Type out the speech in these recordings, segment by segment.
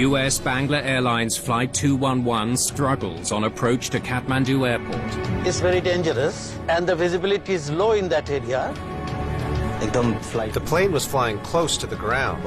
US Bangla Airlines Flight 211 struggles on approach to Kathmandu Airport. It's very dangerous and the visibility is low in that area. The plane was flying close to the ground.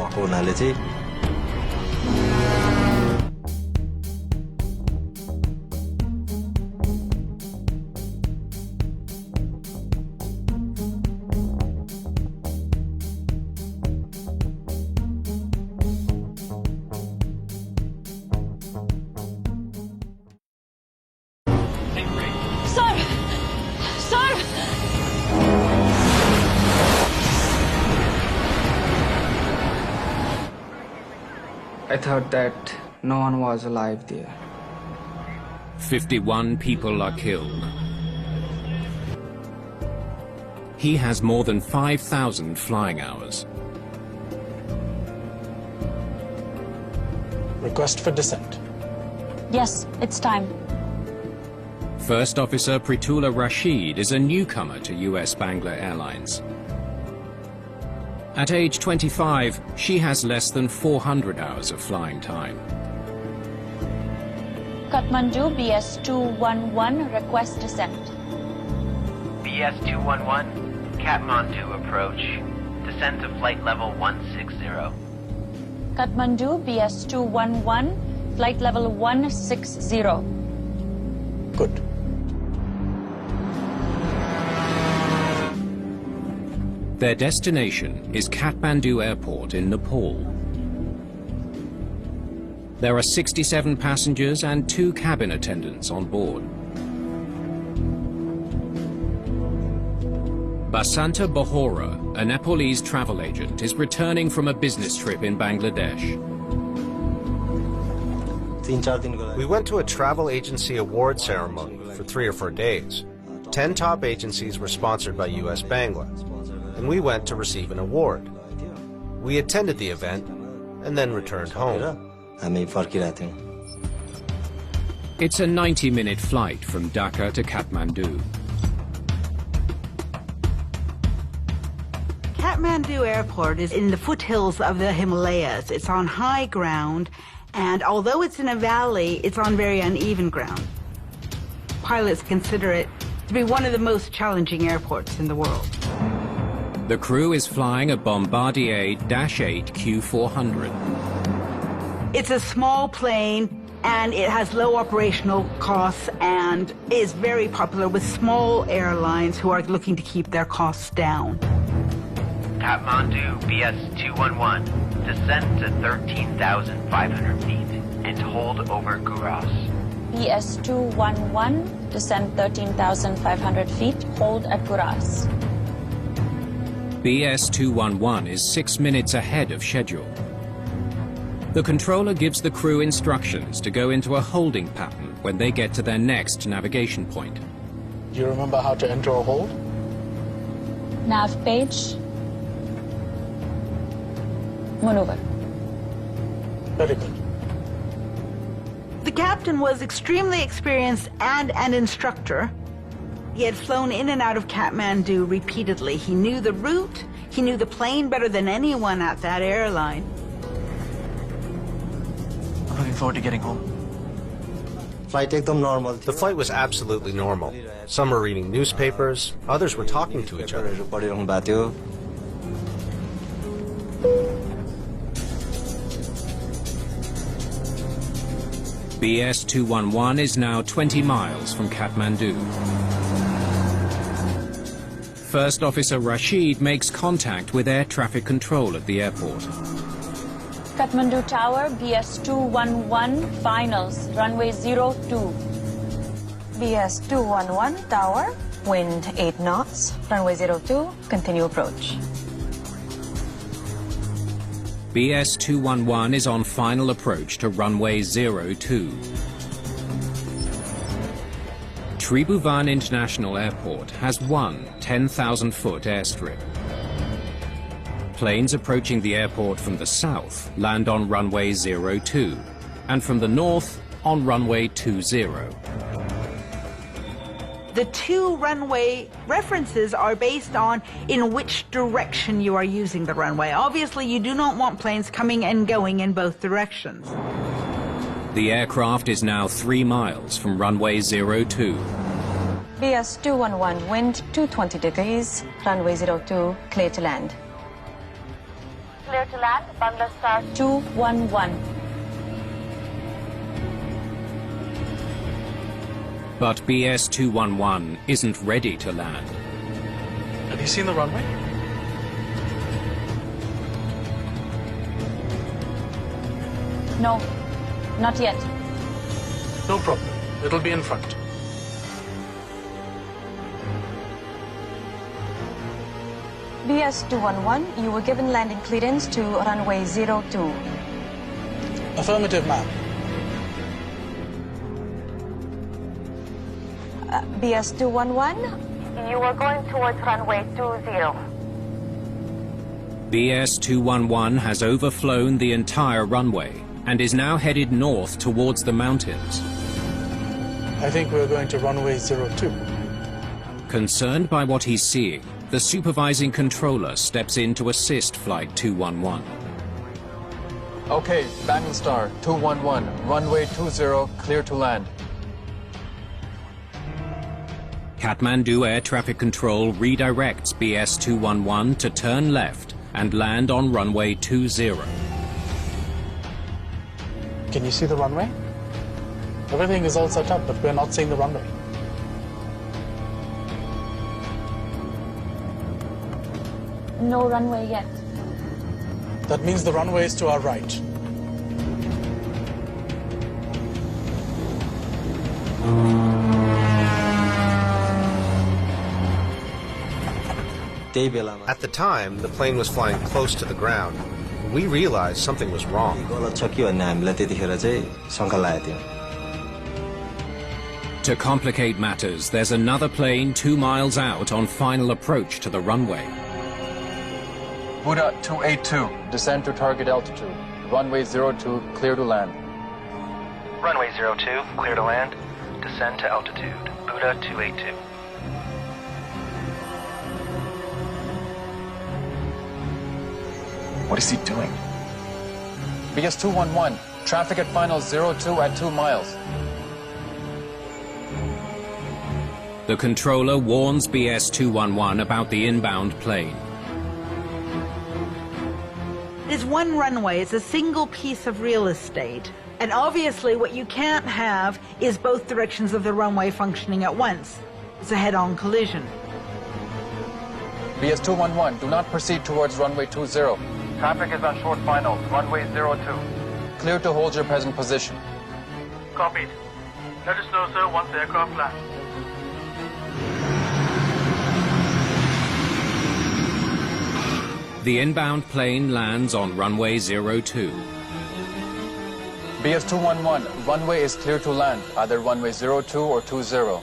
I thought that no one was alive there. 51 people are killed. He has more than 5,000 flying hours. Request for descent. Yes, it's time. First Officer Pritula Rashid is a newcomer to US Bangla Airlines. At age 25, she has less than 400 hours of flying time. Kathmandu BS211, request descent. BS211, Kathmandu approach. Descent to flight level 160. Kathmandu BS211, flight level 160. Good. Their destination is Kathmandu Airport in Nepal. There are 67 passengers and 2 cabin attendants on board. Basanta Bohora, a Nepalese travel agent, is returning from a business trip in Bangladesh. We went to a travel agency award ceremony for 3 or 4 days. 10 top agencies were sponsored by US Bangla, and we went to receive an award. We attended the event and then returned home. It's a 90-minute flight from Dhaka to Kathmandu. Kathmandu Airport is in the foothills of the Himalayas. It's on high ground, and although it's in a valley, it's on very uneven ground. Pilots consider it to be one of the most challenging airports in the world. The crew is flying a Bombardier Dash 8 Q400. It's a small plane, and it has low operational costs and is very popular with small airlines who are looking to keep their costs down. Kathmandu BS211, descend to 13,500 feet and hold over Guras. BS211, descend 13,500 feet, hold at Guras. BS211 is 6 minutes ahead of schedule. The controller gives the crew instructions to go into a holding pattern when they get to their next navigation point. Do you remember how to enter a hold? Nav page. Maneuver. Very good. The captain was extremely experienced and an instructor. He had flown in and out of Kathmandu repeatedly. He knew the route, he knew the plane better than anyone at that airline. I'm looking forward to getting home. The flight was absolutely normal. Some were reading newspapers, others were talking to each other. BS211 is now 20 miles from Kathmandu. First Officer Rashid makes contact with air traffic control at the airport. Kathmandu Tower, BS211, finals, runway 02. BS211 Tower, wind 8 knots, runway 02, continue approach. BS211 is on final approach to runway 02. Tribhuvan International Airport has one 10,000-foot airstrip. Planes approaching the airport from the south land on runway 02, and from the north on runway 20. The two runway references are based on in which direction you are using the runway. Obviously, you do not want planes coming and going in both directions. The aircraft is now 3 miles from runway 02. BS 211, wind 220 degrees, runway 02, clear to land. Clear to land, Bangla Star 211. But BS 211 isn't ready to land. Have you seen the runway? No, not yet. No problem. It'll be in front. BS 211, you were given landing clearance to runway 02. Affirmative, ma'am. BS 211, You are going towards runway 20. BS 211 has overflown the entire runway and is now headed north towards the mountains. I think we're going to runway 02. Concerned by what he's seeing, the supervising controller steps in to assist Flight 211. Okay, Bangalore 211, runway 20, clear to land. Kathmandu Air Traffic Control redirects BS 211 to turn left and land on runway 20. Can you see the runway? Everything is all set up, but we're not seeing the runway. No runway yet. That means the runway is to our right. At the time, the plane was flying close to the ground. We realized something was wrong. To complicate matters, there's another plane 2 miles out on final approach to the runway. Buddha 282, descend to target altitude. Runway 02, clear to land. Runway 02, clear to land. Descend to altitude. Buddha 282. What is he doing? BS 211, traffic at final 02 at 2 miles. The controller warns BS 211 about the inbound plane. It's one runway, it's a single piece of real estate. And obviously what you can't have is both directions of the runway functioning at once. It's a head-on collision. BS 211, do not proceed towards runway 20. Traffic is on short final, runway 02. Clear to hold your present position. Copied. Let us know, sir, once the aircraft lands. The inbound plane lands on runway 02. BS 211, runway is clear to land, either runway 02 or 20. Sir,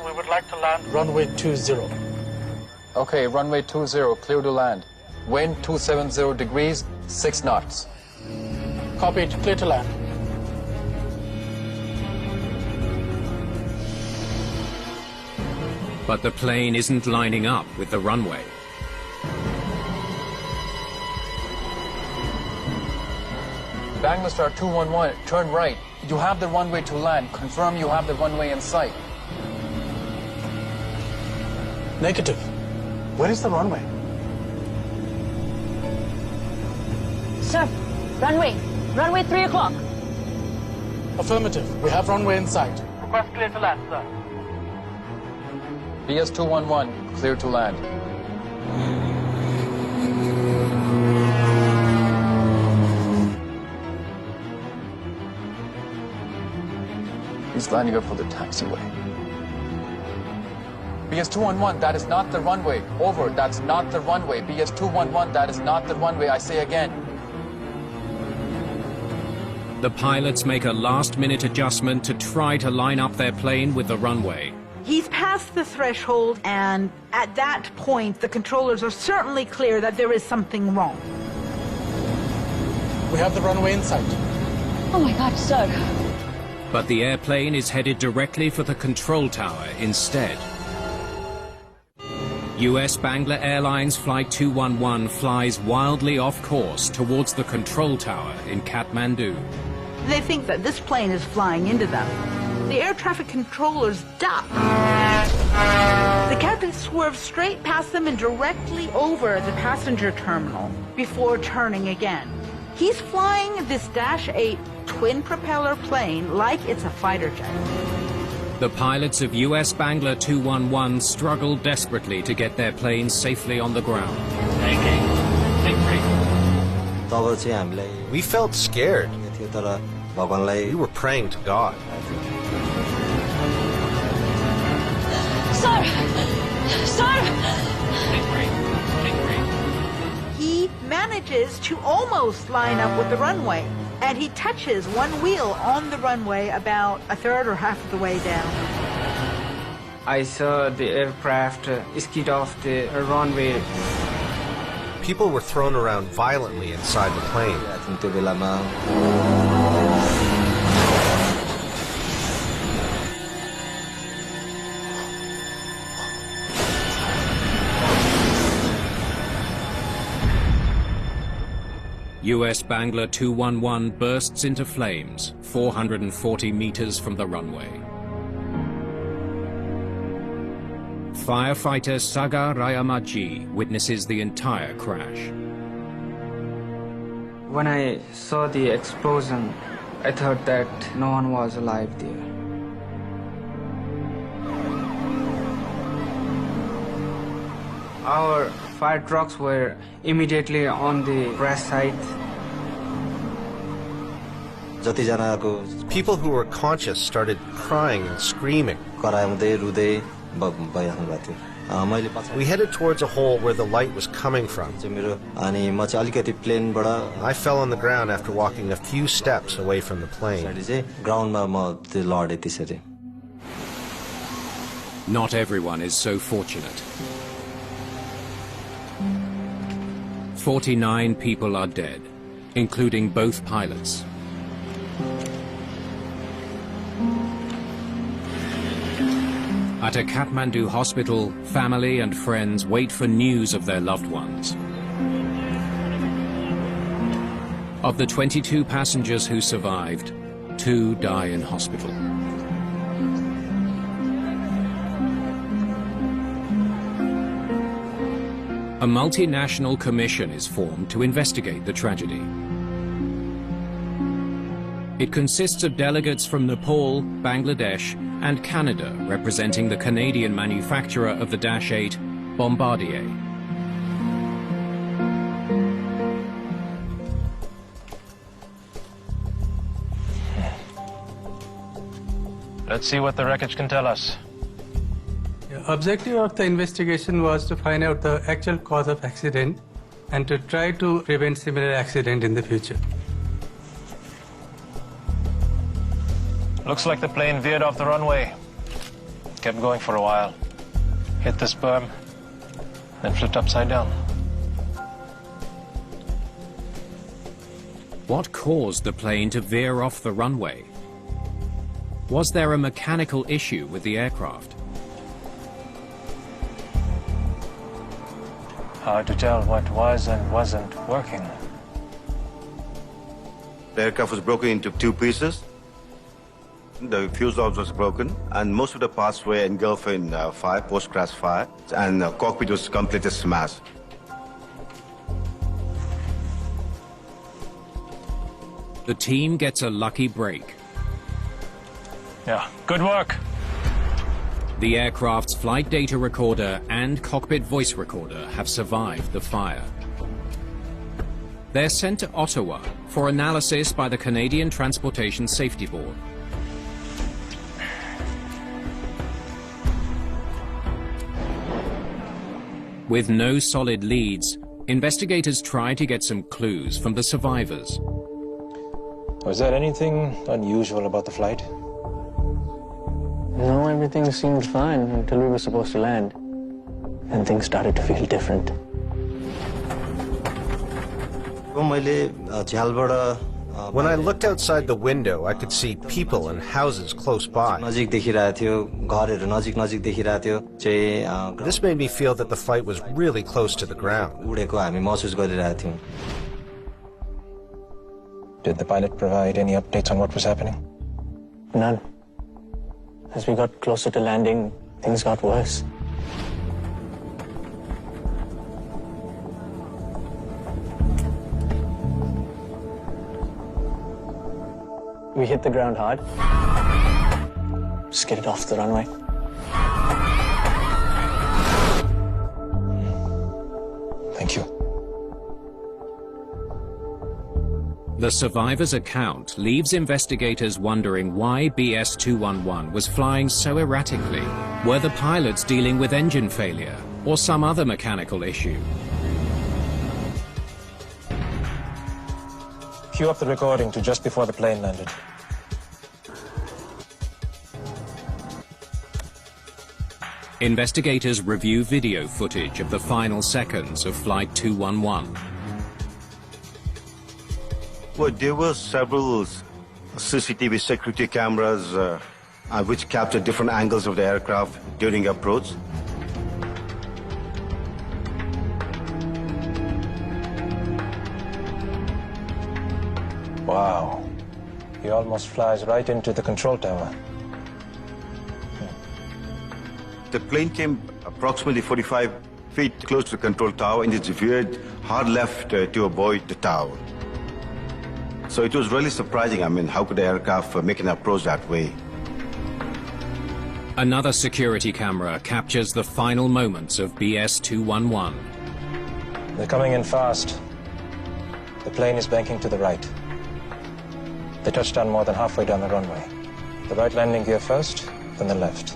we would like to land runway 20. Okay, runway 20, clear to land. Wind 270 degrees, 6 knots. Copied. Clear to land. But the plane isn't lining up with the runway. Bangalore 211, turn right. You have the runway to land. Confirm you have the runway in sight. Negative. Where is the runway? Sir, runway 3 o'clock. Affirmative. We have runway in sight. Request clear to land, sir. BS 211, clear to land. He's lining up for the taxiway. BS 211, that is not the runway. Over, that's not the runway. BS 211, that is not the runway. I say again. The pilots make a last-minute adjustment to try to line up their plane with the runway. He's past the threshold, and at that point, the controllers are certainly clear that there is something wrong. We have the runway in sight. Oh my God, sir. But the airplane is headed directly for the control tower instead. US Bangla Airlines Flight 211 flies wildly off course towards the control tower in Kathmandu. They think that this plane is flying into them. The air traffic controllers duck. The captain swerves straight past them and directly over the passenger terminal before turning again. He's flying this Dash 8 twin-propeller plane like it's a fighter jet. The pilots of US Bangla 211 struggle desperately to get their plane safely on the ground. We felt scared. We were praying to God. Sir! Sir! He manages to almost line up with the runway, and he touches one wheel on the runway about a third or half of the way down. I saw the aircraft skid off the runway. People were thrown around violently inside the plane. US Bangla 211 bursts into flames 440 meters from the runway. Firefighter Sagar Rayamaji witnesses the entire crash. When I saw the explosion, I thought that no one was alive there. Our fire trucks were immediately on the crash site. People who were conscious started crying and screaming. We headed towards a hole where the light was coming from. I fell on the ground after walking a few steps away from the plane. Not everyone is so fortunate. 49 people are dead, including both pilots. At a Kathmandu hospital, family and friends wait for news of their loved ones. Of the 22 passengers who survived, 2 die in hospital. A multinational commission is formed to investigate the tragedy. It consists of delegates from Nepal, Bangladesh, and Canada representing the Canadian manufacturer of the Dash 8, Bombardier. Let's see what the wreckage can tell us. The objective of the investigation was to find out the actual cause of accident and to try to prevent similar accident in the future. Looks like the plane veered off the runway. Kept going for a while. Hit this berm, then flipped upside down. What caused the plane to veer off the runway? Was there a mechanical issue with the aircraft? Hard to tell what was and wasn't working. The aircraft was broken into 2 pieces. The fuselage was broken, and most of the parts were engulfed in fire, post-crash fire, and the cockpit was completely smashed. The team gets a lucky break. Yeah, good work. The aircraft's flight data recorder and cockpit voice recorder have survived the fire. They're sent to Ottawa for analysis by the Canadian Transportation Safety Board. With no solid leads, investigators try to get some clues from the survivors. Was there anything unusual about the flight? No, everything seemed fine until we were supposed to land. And things started to feel different. मैले झ्यालबाट When I looked outside the window, I could see people and houses close by. This made me feel that the flight was really close to the ground. Did the pilot provide any updates on what was happening? None. As we got closer to landing, things got worse. We hit the ground hard. Skidded off the runway. Thank you. The survivor's account leaves investigators wondering why BS-211 was flying so erratically. Were the pilots dealing with engine failure or some other mechanical issue? Cue up the recording to just before the plane landed. Investigators review video footage of the final seconds of Flight 211. Well, there were several CCTV security cameras which captured different angles of the aircraft during approach. Wow. He almost flies right into the control tower. The plane came approximately 45 feet close to the control tower and it veered hard left to avoid the tower. So it was really surprising. I mean, how could the aircraft make an approach that way? Another security camera captures the final moments of BS-211. They're coming in fast. The plane is banking to the right. They touched down more than halfway down the runway. The right landing gear first, then the left.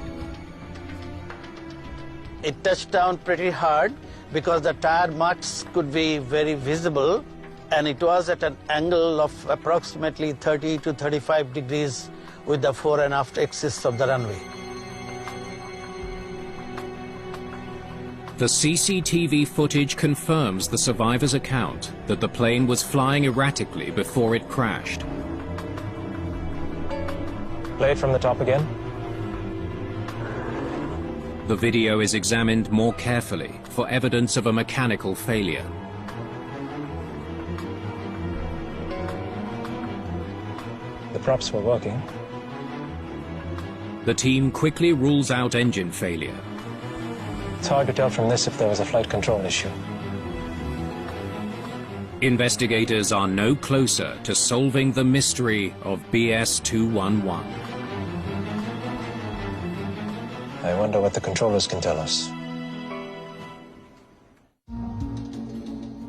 It touched down pretty hard because the tire marks could be very visible, and it was at an angle of approximately 30 to 35 degrees with the fore and aft axis of the runway. The CCTV footage confirms the survivor's account that the plane was flying erratically before it crashed. Play it from the top again. The video is examined more carefully for evidence of a mechanical failure. The props were working. The team quickly rules out engine failure. It's hard to tell from this if there was a flight control issue. Investigators are no closer to solving the mystery of BS-211. I wonder what the controllers can tell us.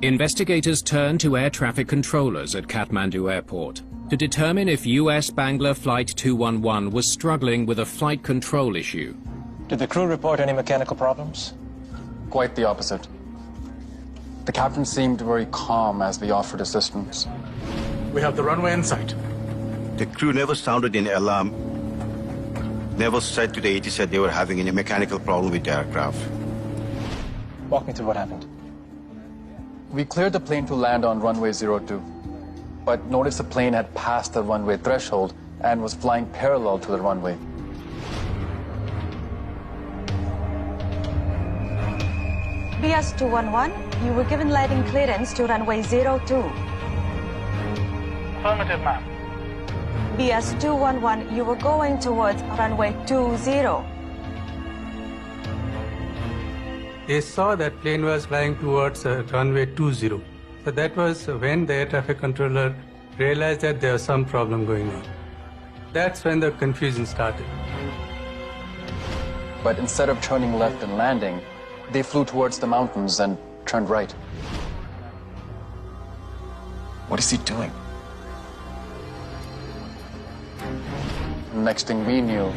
Investigators turn to air traffic controllers at Kathmandu Airport to determine if US Bangla Flight 211 was struggling with a flight control issue. Did the crew report any mechanical problems? Quite the opposite. The captain seemed very calm as we offered assistance. We have the runway in sight. The crew never sounded an alarm, never said to the ATC they were having any mechanical problem with the aircraft. Walk me through what happened. We cleared the plane to land on runway 02, but noticed the plane had passed the runway threshold and was flying parallel to the runway. BS-211, you were given landing clearance to runway 02. Affirmative, ma'am. BS-211, you were going towards runway 20. They saw that plane was flying towards runway 20. So that was when the air traffic controller realized that there was some problem going on. That's when the confusion started. But instead of turning left and landing, they flew towards the mountains and turned right. What is he doing? Next thing we knew,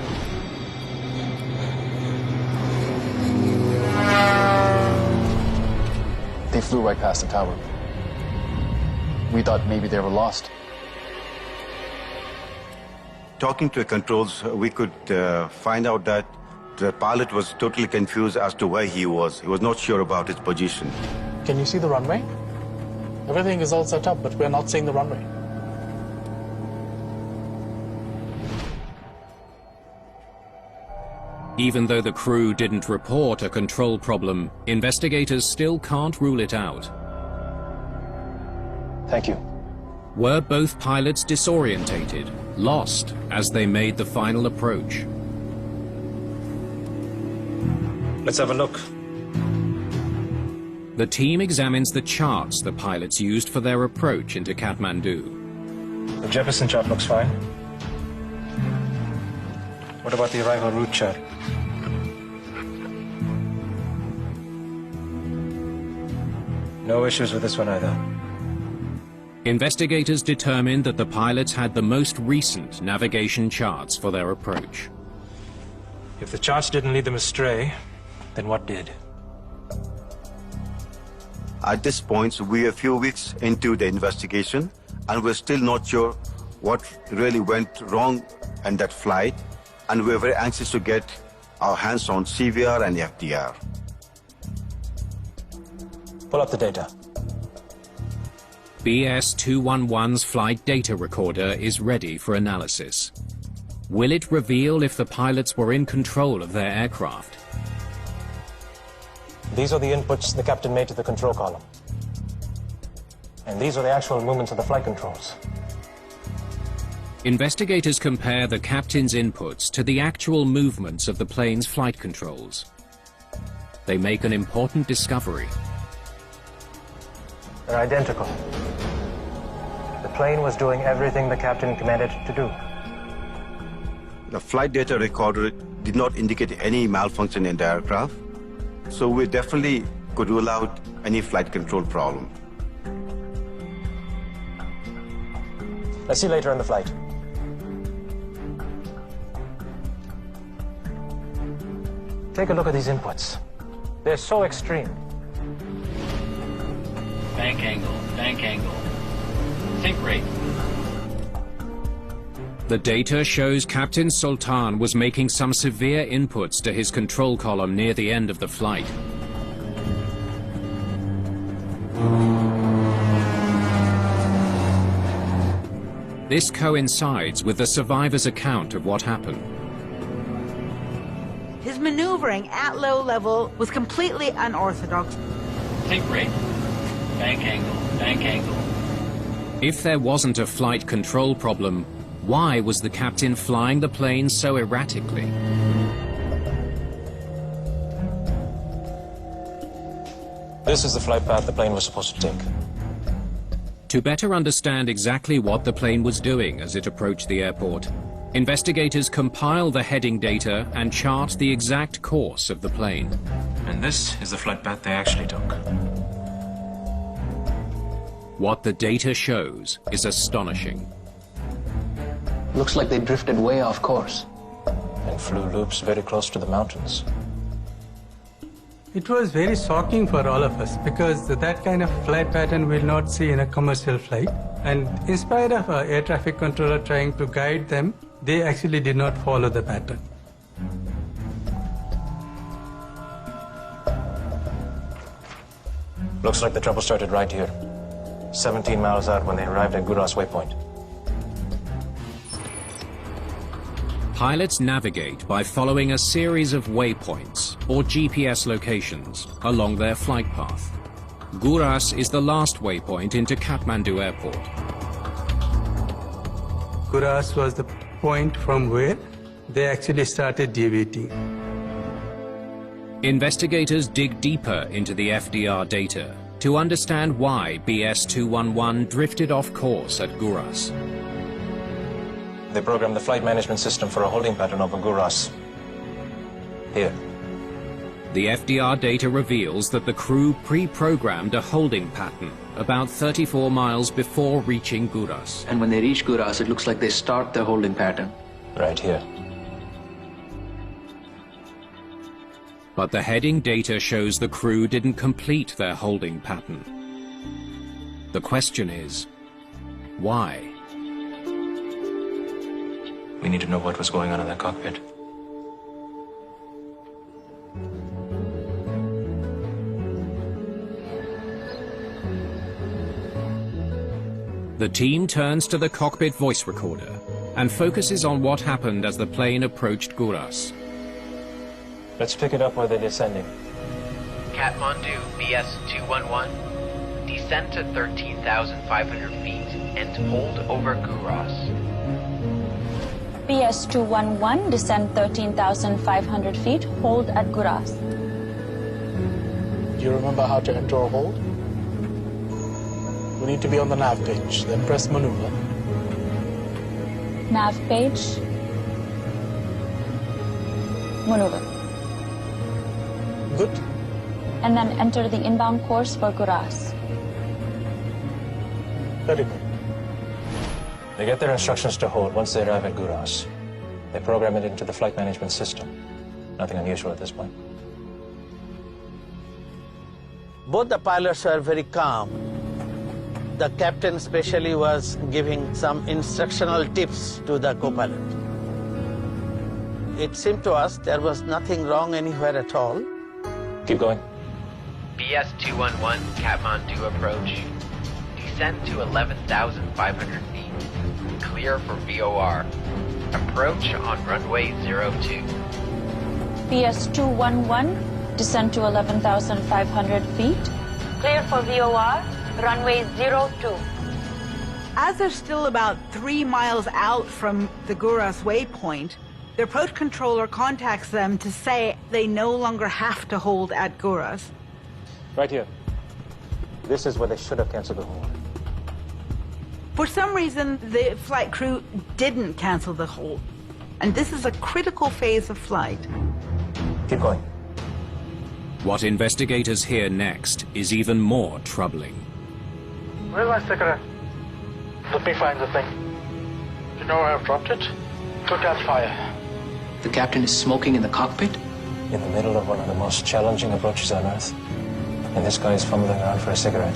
they flew right past the tower. We thought maybe they were lost. Talking to the controls, we could find out that the pilot was totally confused as to where he was. He was not sure about his position. Can you see the runway? Everything is all set up, but we're not seeing the runway. Even though the crew didn't report a control problem, investigators still can't rule it out. Thank you. Were both pilots disorientated, lost, as they made the final approach? Let's have a look. The team examines the charts the pilots used for their approach into Kathmandu. The Jefferson chart looks fine. What about the arrival route chart? No issues with this one either. Investigators determined that the pilots had the most recent navigation charts for their approach. If the charts didn't lead them astray, then what did? At this point, we're a few weeks into the investigation, and we're still not sure what really went wrong in that flight, and we're very anxious to get our hands on CVR and FDR. Pull up the data. BS-211's flight data recorder is ready for analysis. Will it reveal if the pilots were in control of their aircraft? These are the inputs the captain made to the control column. And these are the actual movements of the flight controls. Investigators compare the captain's inputs to the actual movements of the plane's flight controls. They make an important discovery. They're identical. The plane was doing everything the captain commanded it to do. The flight data recorder did not indicate any malfunction in the aircraft, so we definitely could rule out any flight control problem. Let's see later in the flight. Take a look at these inputs. They're so extreme. Bank angle, sink rate. The data shows Captain Sultan was making some severe inputs to his control column near the end of the flight. This coincides with the survivor's account of what happened. His maneuvering at low level was completely unorthodox. Sink rate, bank angle. If there wasn't a flight control problem, why was the captain flying the plane so erratically? This is the flight path the plane was supposed to take. To better understand exactly what the plane was doing as it approached the airport, investigators compile the heading data and chart the exact course of the plane. And this is the flight path they actually took. What the data shows is astonishing. Looks like they drifted way off course. And flew loops very close to the mountains. It was very shocking for all of us because that kind of flight pattern we'll not see in a commercial flight. And in spite of our air traffic controller trying to guide them, they actually did not follow the pattern. Looks like the trouble started right here. 17 miles out when they arrived at Guras waypoint. Pilots navigate by following a series of waypoints, or GPS locations, along their flight path. Guras is the last waypoint into Kathmandu Airport. Guras was the point from where they actually started deviating. Investigators dig deeper into the FDR data to understand why BS-211 drifted off course at Guras. They programmed the flight management system for a holding pattern over Guras. Here. The FDR data reveals that the crew pre-programmed a holding pattern about 34 miles before reaching Guras. And when they reach Guras, it looks like they start their holding pattern. Right here. But the heading data shows the crew didn't complete their holding pattern. The question is, why? We need to know what was going on in that cockpit. The team turns to the cockpit voice recorder and focuses on what happened as the plane approached Guras. Let's pick it up where they're descending. Kathmandu BS-211, descend to 13,500 feet and hold over Guras. BS-211, descend 13,500 feet, hold at Guras. Do you remember how to enter or hold? We need to be on the nav page, then press maneuver. Nav page. Maneuver. Good. And then enter the inbound course for Guras. Very good. They get their instructions to hold once they arrive at Guras. They program it into the flight management system. Nothing unusual at this point. Both the pilots were very calm. The captain especially was giving some instructional tips to the co-pilot. It seemed to us there was nothing wrong anywhere at all. Keep going. BS-211, Kathmandu approach. Descend to 11,500 feet. Clear for VOR. Approach on runway 02. BS-211, descend to 11,500 feet. Clear for VOR, runway 02. As they're still about 3 miles out from the Guras waypoint, the approach controller contacts them to say they no longer have to hold at Guras. Right here. This is where they should have canceled the hold. For some reason, the flight crew didn't cancel the hold. And this is a critical phase of flight. Keep going. What investigators hear next is even more troubling. Where's my cigarette? Let me find the thing. Do you know where I've dropped it? Could catch fire. The captain is smoking in the cockpit? In the middle of one of the most challenging approaches on Earth. And this guy is fumbling around for a cigarette.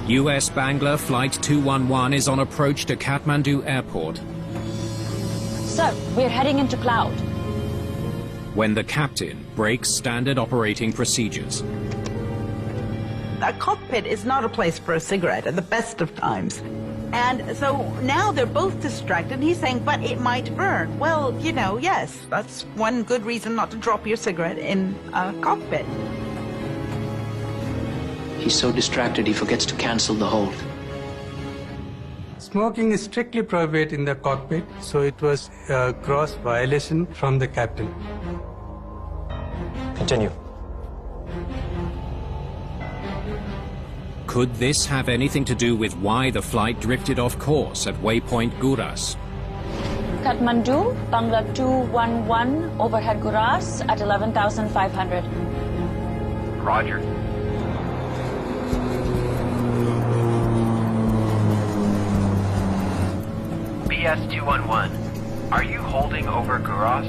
US Bangla Flight 211 is on approach to Kathmandu Airport Sir, we're heading into cloud. when the captain breaks standard operating procedures. A cockpit is not a place for a cigarette at the best of times. And so now they're both distracted. He's saying, but it might burn. Well, you know, yes, that's one good reason not to drop your cigarette in a cockpit. He's so distracted he forgets to cancel the hold. Smoking is strictly prohibited in the cockpit, so it was a gross violation from the captain. Continue. Could this have anything to do with why the flight drifted off course at waypoint Guras? Kathmandu, Bangla 211, overhead Guras at 11,500. Roger. BS-211, are you holding over Guras?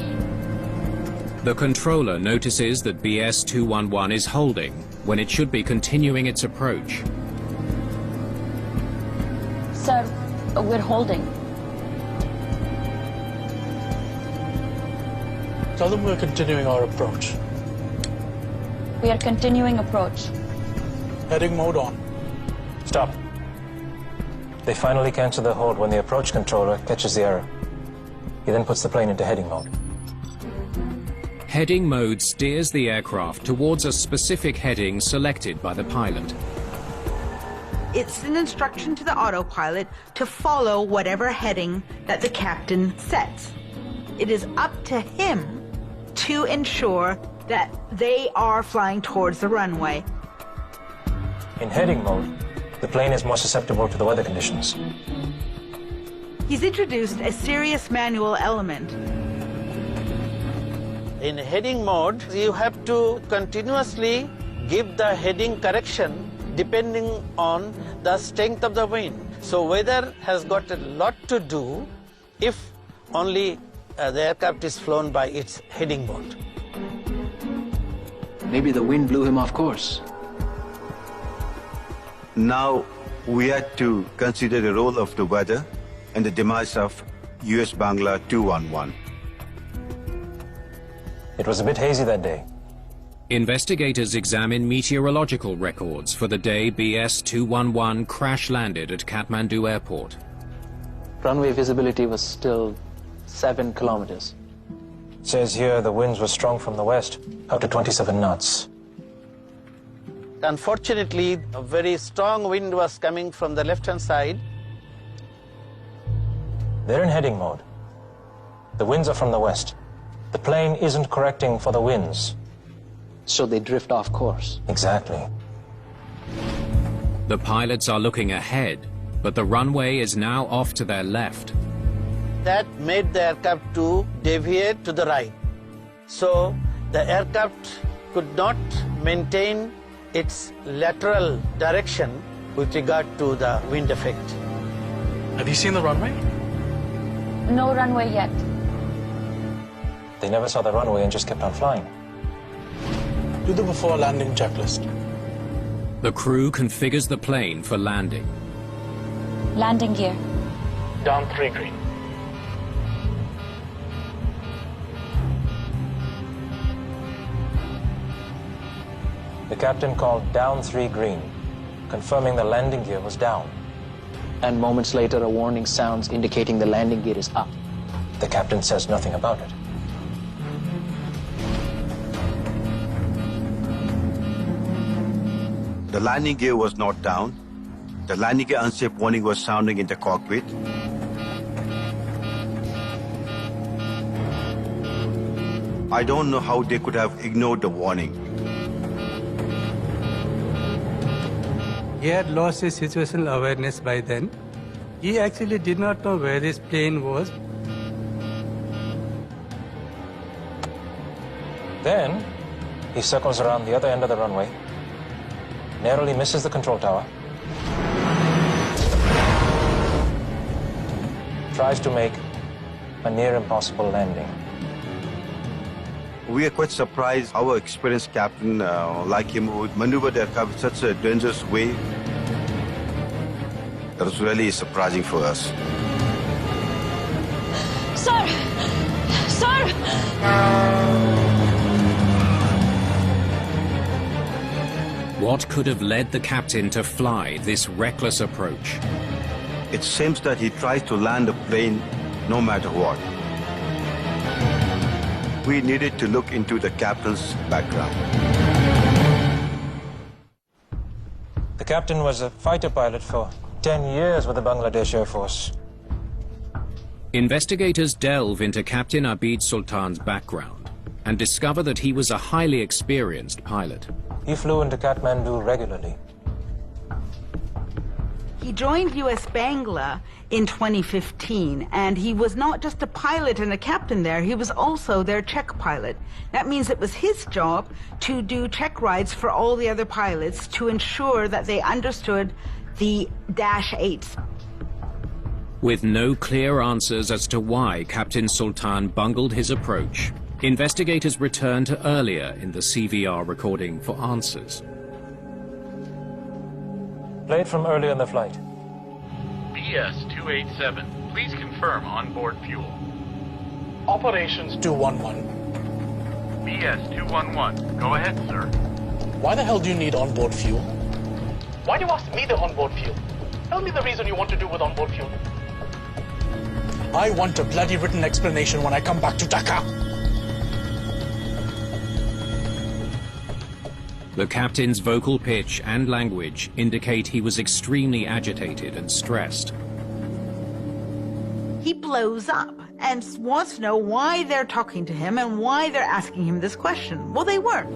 The controller notices that BS-211 is holding when it should be continuing its approach. Sir, we're holding. Tell them we're continuing our approach. We are continuing approach. Heading mode on. Stop. They finally cancel the hold when the approach controller catches the error. He then puts the plane into heading mode. Heading mode steers the aircraft towards a specific heading selected by the pilot. It's an instruction to the autopilot to follow whatever heading that the captain sets. It is up to him to ensure that they are flying towards the runway. In heading mode, the plane is more susceptible to the weather conditions. He's introduced a serious manual element. In heading mode, you have to continuously give the heading correction depending on the strength of the wind. So weather has got a lot to do if only the aircraft is flown by its heading mode. Maybe the wind blew him off course. Now we had to consider the role of the weather and the demise of US Bangla 211. It was a bit hazy that day. Investigators examine meteorological records for the day BS-211 crash-landed at Kathmandu Airport. Runway visibility was still 7 kilometers. It says here the winds were strong from the west, up to 27 knots. Unfortunately, a very strong wind was coming from the left-hand side. They're in heading mode. The winds are from the west. The plane isn't correcting for the winds. So they drift off course. Exactly. The pilots are looking ahead, but the runway is now off to their left. That made the aircraft to deviate to the right. So the aircraft could not maintain its lateral direction with regard to the wind effect. Have you seen the runway? No runway yet. They never saw the runway and just kept on flying. Do the before landing checklist. The crew configures the plane for landing. Landing gear. Down 3 green. The captain called down 3 green, confirming the landing gear was down. And moments later, a warning sounds indicating the landing gear is up. The captain says nothing about it. The landing gear was not down. The landing gear unsafe warning was sounding in the cockpit. I don't know how they could have ignored the warning. He had lost his situational awareness by then. He actually did not know where this plane was. Then, he circles around the other end of the runway, narrowly misses the control tower, tries to make a near impossible landing. We are quite surprised our experienced captain like him would maneuver the aircraft in such a dangerous way. That was really surprising for us. Sir! Sir! What could have led the captain to fly this reckless approach? It seems that he tries to land the plane no matter what. We needed to look into the captain's background. The captain was a fighter pilot for 10 years with the Bangladesh Air Force. Investigators delve into Captain Abid Sultan's background and discover that he was a highly experienced pilot. He flew into Kathmandu regularly. He joined US Bangla in 2015, and he was not just a pilot and a captain there, he was also their check pilot. That means it was his job to do check rides for all the other pilots to ensure that they understood the -8s. With no clear answers as to why Captain Sultan bungled his approach, investigators return to earlier in the CVR recording for answers. Played from earlier in the flight. BS-287, please confirm onboard fuel. Operations 211. BS-211, go ahead, sir. Why the hell do you need onboard fuel? Why do you ask me the onboard fuel? Tell me the reason you want to do with onboard fuel. I want a bloody written explanation when I come back to Dhaka. The captain's vocal pitch and language indicate he was extremely agitated and stressed. He blows up and wants to know why they're talking to him and why they're asking him this question. Well, they weren't.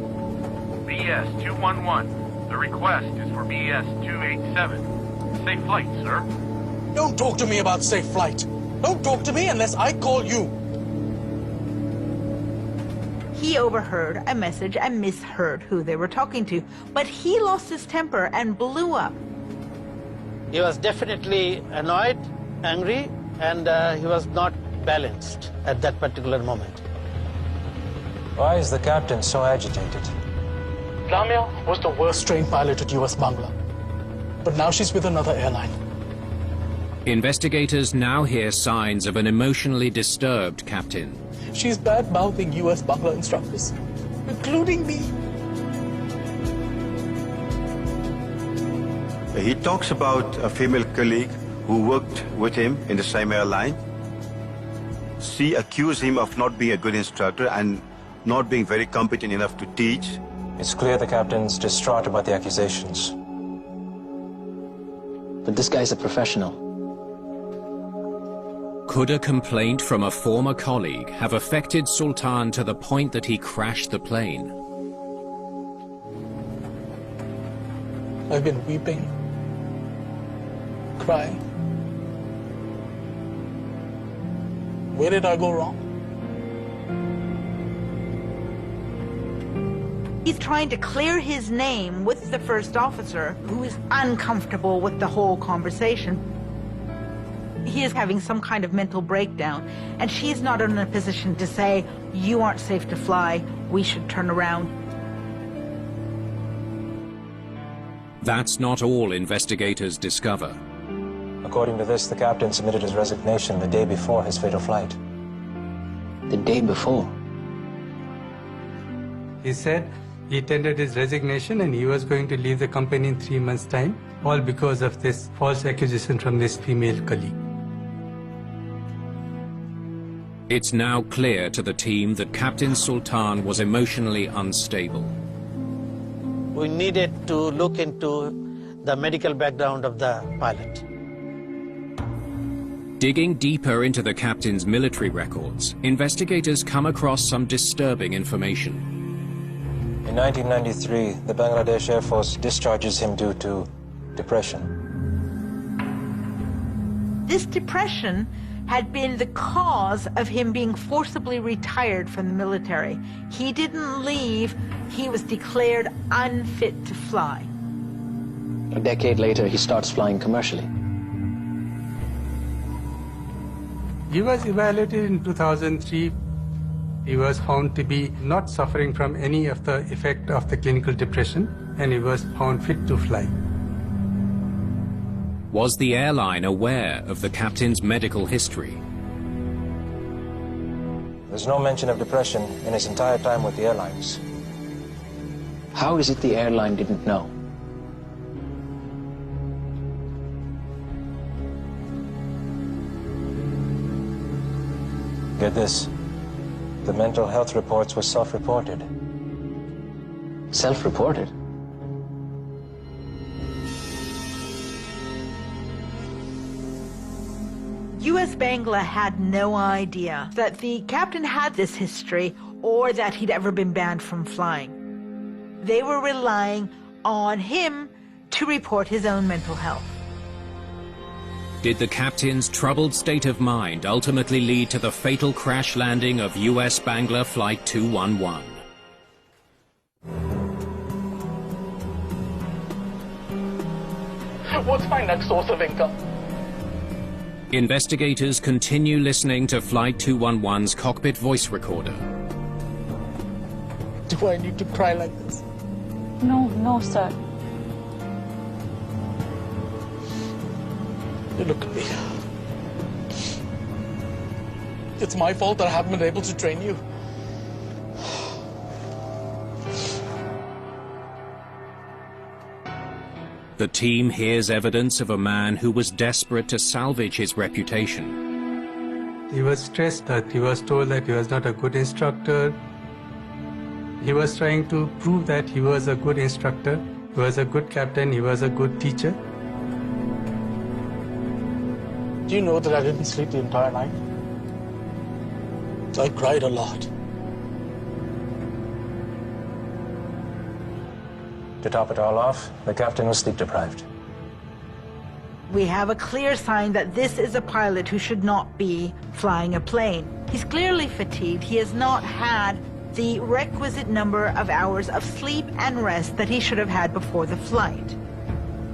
BS-211, the request is for BS-287. Safe flight, sir. Don't talk to me about safe flight. Don't talk to me unless I call you. He overheard a message and misheard who they were talking to, but he lost his temper and blew up. He was definitely annoyed, angry, and he was not balanced at that particular moment. Why is the captain so agitated? Lamia was the worst trained pilot at US Bangla, but now she's with another airline. Investigators now hear signs of an emotionally disturbed captain. She's bad-mouthing US Bangla instructors, including me. He talks about a female colleague who worked with him in the same airline. She accused him of not being a good instructor and not being very competent enough to teach. It's clear the captain's distraught about the accusations. But this guy's a professional. Could a complaint from a former colleague have affected Sultan to the point that he crashed the plane? I've been weeping, crying. Where did I go wrong? He's trying to clear his name with the first officer, who is uncomfortable with the whole conversation. He is having some kind of mental breakdown, and she's not in a position to say, you aren't safe to fly, we should turn around. That's not all investigators discover. According to this, the captain submitted his resignation the day before his fatal flight. The day before? He said he tendered his resignation and he was going to leave the company in 3 months' time, all because of this false accusation from this female colleague. It's now clear to the team that Captain Sultan was emotionally unstable. We needed to look into the medical background of the pilot. Digging deeper into the captain's military records, investigators come across some disturbing information. In 1993, the Bangladesh Air Force discharges him due to depression. This depression had been the cause of him being forcibly retired from the military. He didn't leave, he was declared unfit to fly. A decade later, he starts flying commercially. He was evaluated in 2003. He was found to be not suffering from any of the effect of the clinical depression, and he was found fit to fly. Was the airline aware of the captain's medical history? There's no mention of depression in his entire time with the airlines. How is it the airline didn't know? Get this. The mental health reports were self-reported. Self-reported? US Bangla had no idea that the captain had this history or that he'd ever been banned from flying. They were relying on him to report his own mental health. Did the captain's troubled state of mind ultimately lead to the fatal crash landing of US Bangla Flight 211? What's my next source of income? Investigators continue listening to Flight 211's cockpit voice recorder. Do I need to cry like this? No, sir. Look at me. It's my fault that I haven't been able to train you. The team hears evidence of a man who was desperate to salvage his reputation. He was stressed that he was told that he was not a good instructor. He was trying to prove that he was a good instructor, he was a good captain, he was a good teacher. Do you know that I didn't sleep the entire night? I cried a lot. To top it all off, the captain was sleep-deprived. We have a clear sign that this is a pilot who should not be flying a plane. He's clearly fatigued. He has not had the requisite number of hours of sleep and rest that he should have had before the flight.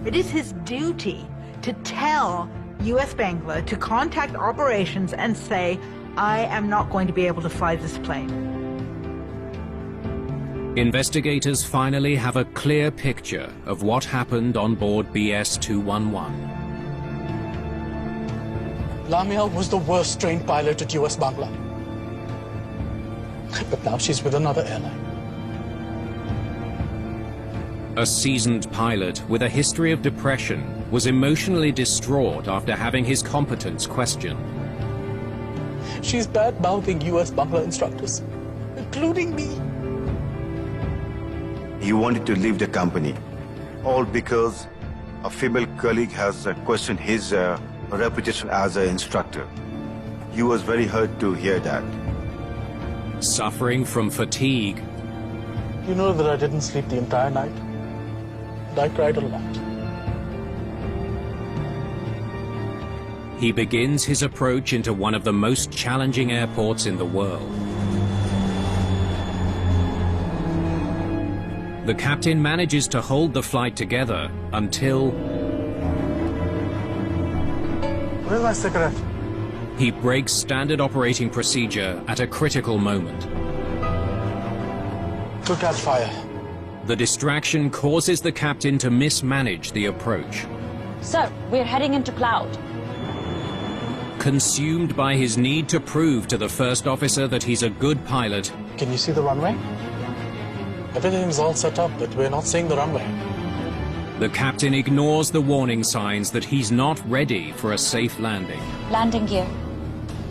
It is his duty to tell US Bangla to contact operations and say, I am not going to be able to fly this plane. Investigators finally have a clear picture of what happened on board BS-211. Lamia was the worst trained pilot at US Bangla. But now she's with another airline. A seasoned pilot with a history of depression was emotionally distraught after having his competence questioned. She's bad-mouthing US Bangla instructors, including me. He wanted to leave the company, all because a female colleague has questioned his reputation as an instructor. He was very hurt to hear that. Suffering from fatigue. You know that I didn't sleep the entire night. And I cried a lot. He begins his approach into one of the most challenging airports in the world. The captain manages to hold the flight together until... Where's my cigarette? He breaks standard operating procedure at a critical moment. Could catch fire. The distraction causes the captain to mismanage the approach. Sir, we're heading into cloud. Consumed by his need to prove to the first officer that he's a good pilot. Can you see the runway? Everything's all set up, but we're not seeing the runway. The captain ignores the warning signs that he's not ready for a safe landing. Landing gear.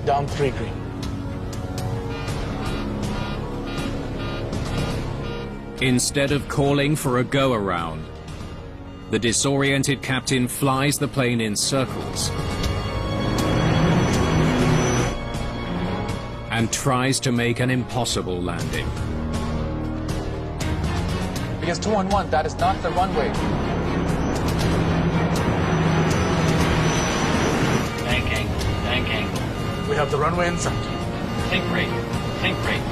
Down 3 green. Instead of calling for a go-around, the disoriented captain flies the plane in circles and tries to make an impossible landing. Because 211, that is not the runway. Bank angle, bank angle. We have the runway in sight. Think rate, think rate.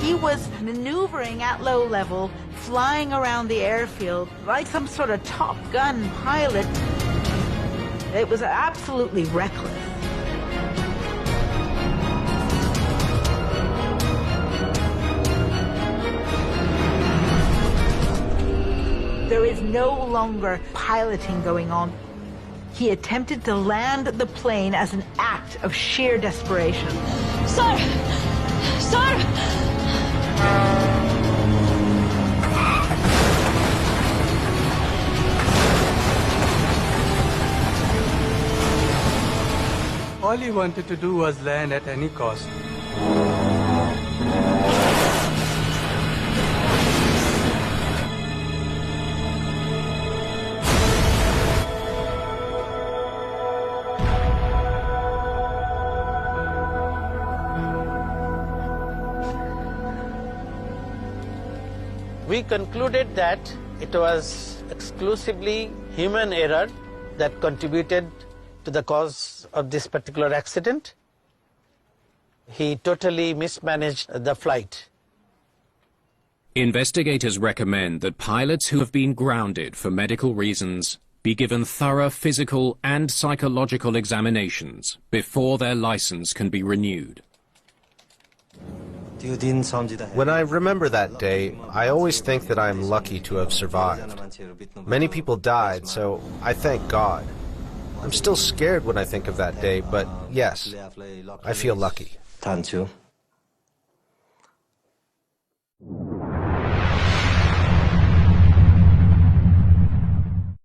He was maneuvering at low level, flying around the airfield like some sort of Top Gun pilot. It was absolutely reckless. There is no longer piloting going on. He attempted to land the plane as an act of sheer desperation. Sir! Sir! All he wanted to do was land at any cost. We concluded that it was exclusively human error that contributed to the cause of this particular accident. He totally mismanaged the flight. Investigators recommend that pilots who have been grounded for medical reasons be given thorough physical and psychological examinations before their license can be renewed. When I remember that day, I always think that I am lucky to have survived. Many people died, so I thank God. I'm still scared when I think of that day, but yes, I feel lucky.